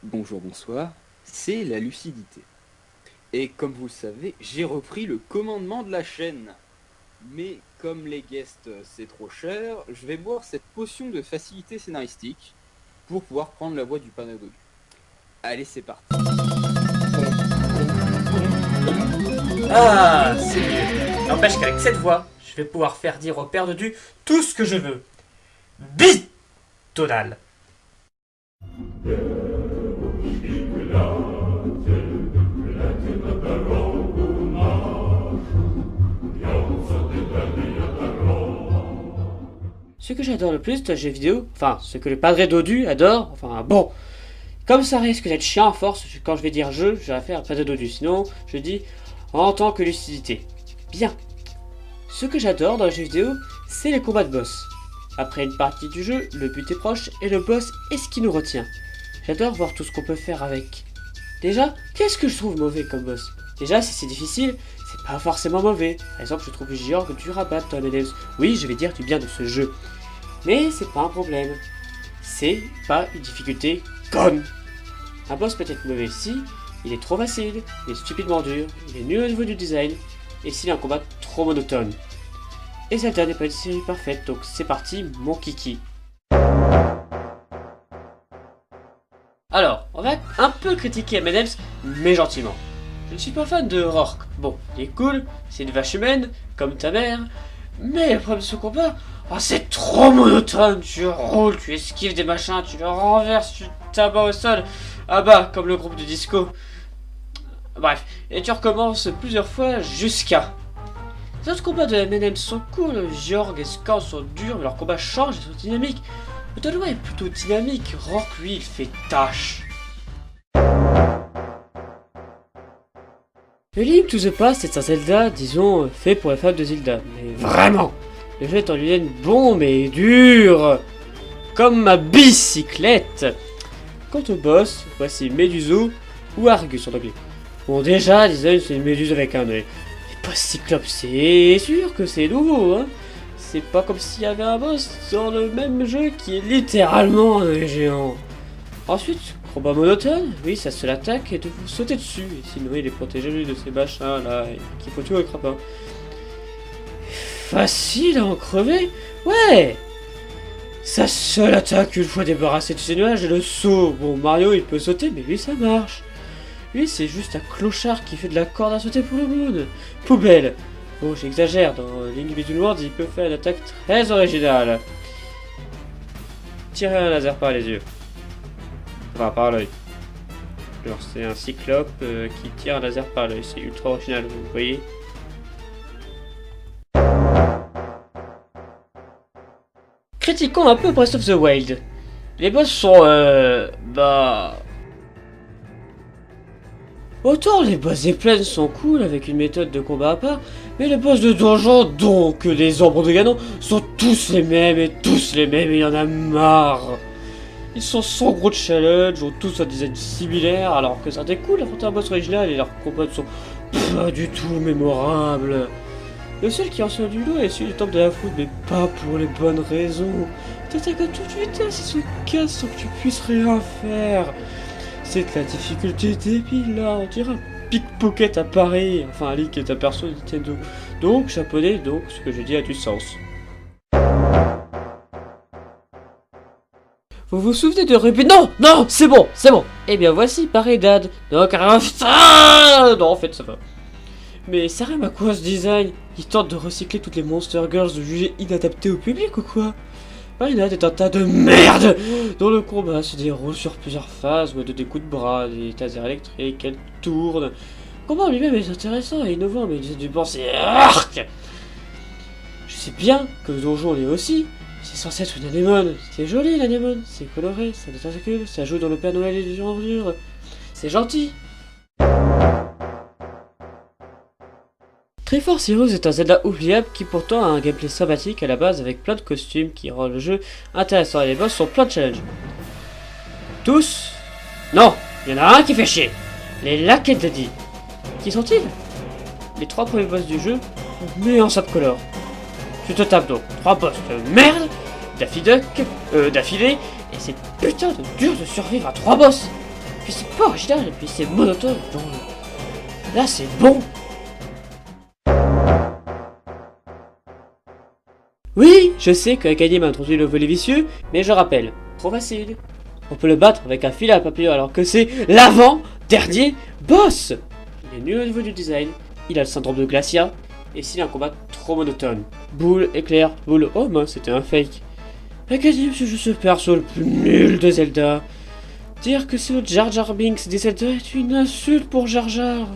Bonjour, bonsoir, c'est la lucidité. Et comme vous le savez, j'ai repris le commandement de la chaîne. Mais comme les guests c'est trop cher, je vais boire cette potion de facilité scénaristique pour pouvoir prendre la voix du Panadodu. Allez, c'est parti. Ah, c'est mieux. N'empêche qu'avec cette voix, je vais pouvoir faire dire au père de Du tout ce que je veux. Bitonal. Ce que j'adore le plus de jeux vidéo, enfin, ce que le padre Dodu adore, enfin, bon, comme ça risque d'être chiant à force, quand je vais dire jeu, je vais faire padre Dodu, sinon, je dis en tant que lucidité. Bien. Ce que j'adore dans les jeux vidéo, c'est les combats de boss. Après une partie du jeu, le but est proche et le boss est ce qui nous retient. J'adore voir tout ce qu'on peut faire avec. Déjà, qu'est-ce que je trouve mauvais comme boss? Déjà, si c'est difficile, c'est pas forcément mauvais. Par exemple, je trouve Georg dur à battre dans les Oui, je vais dire du bien de ce jeu. Mais c'est pas un problème. C'est pas une difficulté conne. Un boss peut être mauvais si il est trop facile, il est stupidement dur, il est nul au niveau du design, et s'il a un combat trop monotone. Et Zelda n'est pas une série parfaite, donc c'est parti, mon kiki. Alors, on va un peu critiquer M&M's, mais gentiment. Je ne suis pas fan de Rourke. Bon, il est cool, c'est une vache humaine, comme ta mère, mais le problème de ce combat, oh, c'est trop monotone. Tu roules, tu esquives des machins, tu le renverses, tu t'abats au sol. Ah bah, comme le groupe de disco. Bref, et tu recommences plusieurs fois jusqu'à... Les autres combats de M&M sont cool, Georg et Scout sont durs, mais leurs combats changent et sont dynamiques. Le Tolwa est plutôt dynamique, Rourke lui il fait tâche. Le Link to the Past est un Zelda, disons, fait pour les fans de Zelda, mais vraiment. Le jeu est en lui-même bon mais dur, comme ma bicyclette. Quant au boss, voici Meduso ou Argus en anglais. Bon déjà, design c'est une méduse avec un œil. Mais pas Cyclope, c'est sûr que c'est nouveau, hein. C'est pas comme s'il y avait un boss dans le même jeu qui est littéralement un œil géant. Ensuite, combat monotone, oui ça se l'attaque et de vous sauter dessus, et sinon il est protégé lui de ces machins là, et qu'il faut tuer avec crapin. Facile à en crever? Ouais. Sa seule attaque une fois débarrassé de ses nuages est le saut. Bon Mario il peut sauter mais lui ça marche. Lui, c'est juste un clochard qui fait de la corde à sauter pour le monde. Poubelle. Bon, j'exagère, dans Link Between Worlds, il peut faire une attaque très originale. Tirer un laser par les yeux. Enfin, par l'œil. Genre, c'est un cyclope qui tire un laser par l'œil. C'est ultra original, vous voyez. Critiquons un peu Breath of the Wild. Les boss sont, autant les boss des plaines sont cool avec une méthode de combat à part, mais les boss de donjon, donc les ombres de Ganon, sont tous les mêmes et il y en a marre. Ils sont sans gros de challenge, ont tous un design similaire, alors que certains cool d'affronter un boss original et leurs combats ne sont pas du tout mémorables. Le seul qui en sort du lot est celui du temple de la foudre, mais pas pour les bonnes raisons. T'attaques à toute vitesse, ils se cassent sans que tu puisses rien faire. C'est de la difficulté débile là, on dirait un pickpocket à Paris. Enfin, un Link est un perso de Nintendo. Donc, japonais, donc ce que je dis a du sens. Vous vous souvenez de Ruby? Non, non, c'est bon, c'est bon. Eh bien voici pareil Dad. Donc, non, en fait ça va. Mais ça rime à quoi ce design? Il tente de recycler toutes les Monster Girls jugées inadaptées au public ou quoi? Marinade est un tas de merde dont le combat se déroule sur plusieurs phases, de des coups de bras, des tasers électriques, elle tourne. Le combat en lui-même est intéressant et innovant, mais du bon c'est arc. Je sais bien que le donjon l'est aussi, c'est censé être une anémone. C'est joli l'anémone, c'est coloré, ça a des tentacules, ça joue dans le Père Noël et les ordures. C'est gentil. Triforce Heroes est un Zelda oubliable qui pourtant a un gameplay sympathique à la base avec plein de costumes qui rend le jeu intéressant et les boss sont plein de challenges. Tous? Non, il y en a un qui fait chier. Les Laquette Daddy. Qui sont-ils? Les 3 premiers boss du jeu, mais en subcolore. Tu te tapes donc 3 boss de merde, d'affilée, et c'est putain de dur de survivre à 3 boss. Puis c'est pas original, et puis c'est monotone. Donc, là c'est bon. Oui, je sais que Akadi m'a introduit le volet vicieux, mais je rappelle, trop facile. On peut le battre avec un fil à papillon alors que c'est l'avant-dernier boss. Il est nul au niveau du design, il a le syndrome de Glacia, et s'il a un combat trop monotone. Boule, éclair, boule, oh mince, c'était un fake. Akadi, c'est juste le perso le plus nul de Zelda. Dire que c'est le Jar Jar Binks des Zelda est une insulte pour Jar Jar.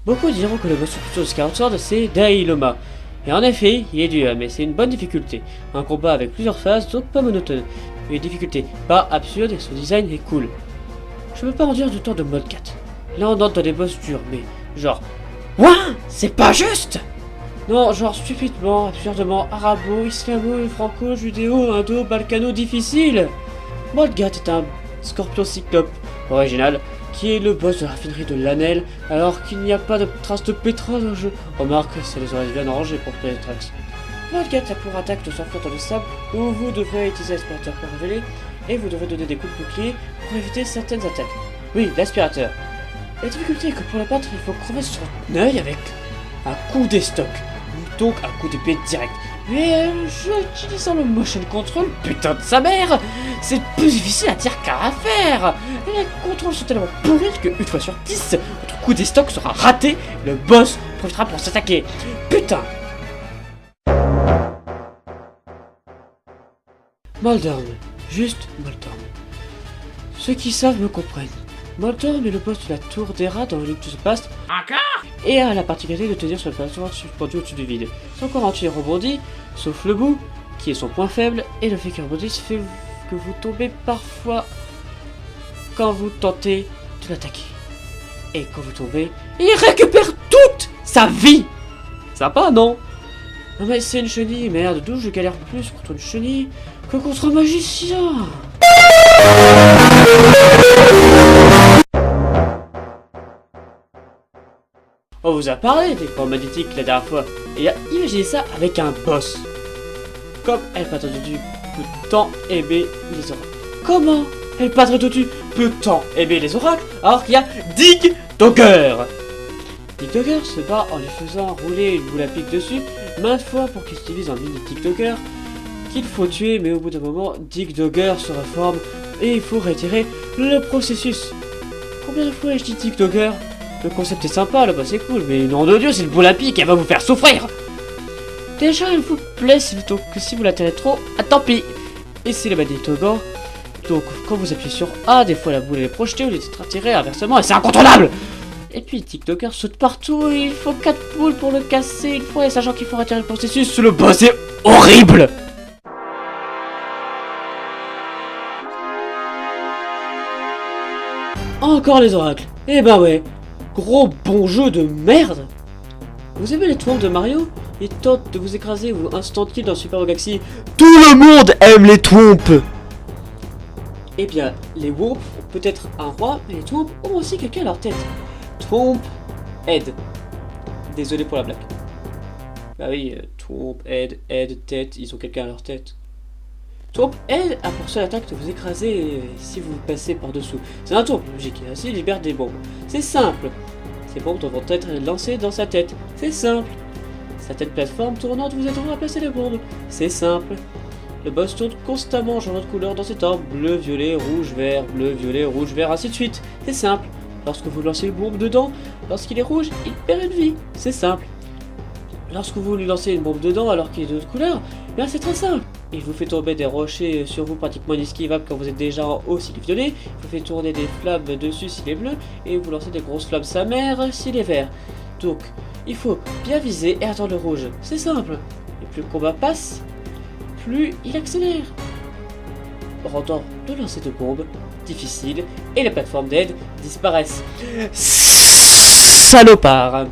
Beaucoup diront que le boss de Skyward Sword c'est Dailoma. Et en effet, il est dur, mais c'est une bonne difficulté. Un combat avec plusieurs phases, donc pas monotone. Une difficulté pas absurde et son design est cool. Je peux pas en dire du temps de mode 4. Là on entre dans des boss durs, mais genre... Ouah, c'est pas juste. Non, genre stupidement, absurdement, arabo, islamo, franco, judéo, indo, balkano, difficile. Modgat est un scorpion cyclope original qui est le boss de la raffinerie de Lanel, alors qu'il n'y a pas de trace de pétrole dans le jeu. Remarque, c'est les oreilles bien arrangées pour créer les tracks. Modgat a pour attaque de s'enfuir dans le sable, où vous devrez utiliser l'aspirateur pour révéler, et vous devrez donner des coups de bouclier pour éviter certaines attaques. Oui, l'aspirateur. La difficulté est que pour le battre, il faut crever son œil avec un coup d'estoc, donc un coup d'épée direct. Mais je utilisant le motion control, putain de sa mère, c'est plus difficile à dire qu'à faire. Et les contrôles sont tellement pourris que une fois sur 10, votre coup d'estoc sera raté, le boss profitera pour s'attaquer. Putain. Moldorm, juste Moldorm. Ceux qui savent me comprennent. Moldorm est le boss de la tour d'Era dans Link to the Past. Encore. Et a la particularité de tenir sur le plateau suspendu au-dessus du vide. Son corps entier rebondit, sauf le bout, qui est son point faible, et le fait qu'il rebondisse fait que vous tombez parfois quand vous tentez de l'attaquer. Et quand vous tombez, il récupère toute sa vie. Sympa, non? Non mais c'est une chenille, merde, d'où je galère plus contre une chenille que contre un magicien. On vous a parlé des formes magnétiques la dernière fois, et imaginez ça avec un boss. Comme El Padre Dodu peut tant aimer les oracles. Comment El Padre Dodu peut tant aimer les oracles alors qu'il y a Dig Dogger? Dig Dogger se bat en lui faisant rouler une boule à pic dessus maintes fois pour qu'il utilise un mini Dig Dogger qu'il faut tuer, mais au bout d'un moment, Dig Dogger se reforme et il faut retirer le processus. Combien de fois ai-je dit Dig Dogger? Le concept est sympa, là-bas c'est cool, mais nom de Dieu, c'est le boule à pic, elle va vous faire souffrir. Déjà, il vous plaît, plutôt que si vous l'atterrez trop, ah tant pis. Et c'est le magnétogan. Donc, quand vous appuyez sur A, des fois la boule est projetée ou elle est attirée inversement et c'est incontournable. Et puis, TikToker saute partout, et il faut 4 boules pour le casser une fois, et sachant qu'il faut retirer le processus, le boss est horrible. Encore les oracles. Eh ben ouais. Gros bon jeu de merde. Vous aimez les tours de Mario? Il tente de vous écraser ou instant kill dans Super Mario Galaxy. Tout le monde aime les Thwomps. Eh bien, les Womp ont peut-être un roi, mais les Thwomp ont aussi quelqu'un à leur tête. Thwomp aide. Désolé pour la blague. Bah oui, Thwomp aide, tête, ils ont quelqu'un à leur tête. Thwomp aide a pour seule attaque de vous écraser si vous passez par-dessous. C'est un tour logique, et ainsi il libère des bombes. C'est simple. Ces bombes devront être lancées dans sa tête. C'est simple. Certaines plateformes tournantes vous aideront à placer les bombes. C'est simple. Le boss tourne constamment en changeant de couleur dans cet ordre. Bleu, violet, rouge, vert, ainsi de suite. C'est simple. Lorsque vous lancez une bombe dedans, lorsqu'il est rouge, il perd une vie. C'est simple. Lorsque vous lui lancez une bombe dedans alors qu'il est de l'autre couleur, bien c'est très simple. Il vous fait tomber des rochers sur vous pratiquement inesquivables quand vous êtes déjà en haut s'il est violet, il vous fait tourner des flammes dessus s'il est bleu, et vous lancez des grosses flammes sa mère s'il est vert. Donc, il faut bien viser et attendre le rouge. C'est simple. Et plus le combat passe, plus il accélère. Rendant le lancer de bombes difficile et les plateformes d'aide disparaissent. Salopard.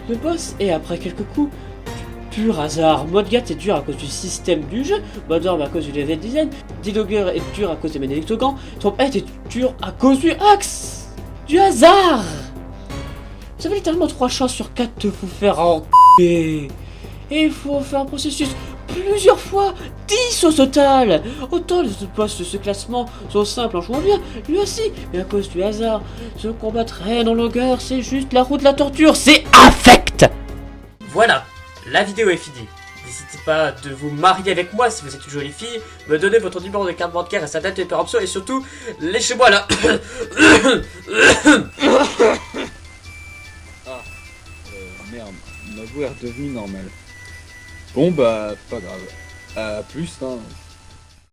Le boss est après quelques coups pur hasard. Modgat est dur à cause du système du jeu, Modorm à cause du level design, Didogger est dur à cause des magnétogans, Trompette est dur à cause du axe, du hasard. Vous avez littéralement 3 chances sur 4 de vous faire enculer. Et il faut faire un processus plusieurs fois, 10 au total. Autant les autres postes de ce classement sont simples en jouant bien, lui aussi, mais à cause du hasard, ce combat traîne en longueur, c'est juste la roue de la torture, c'est infect. Voilà, la vidéo est finie. N'hésitez pas de vous marier avec moi si vous êtes une jolie fille, me donner votre numéro de carte bancaire et sa date de péremption et surtout, laissez-moi là. Merde, ma voix est redevenue normale. Bon bah, pas grave. À plus, hein.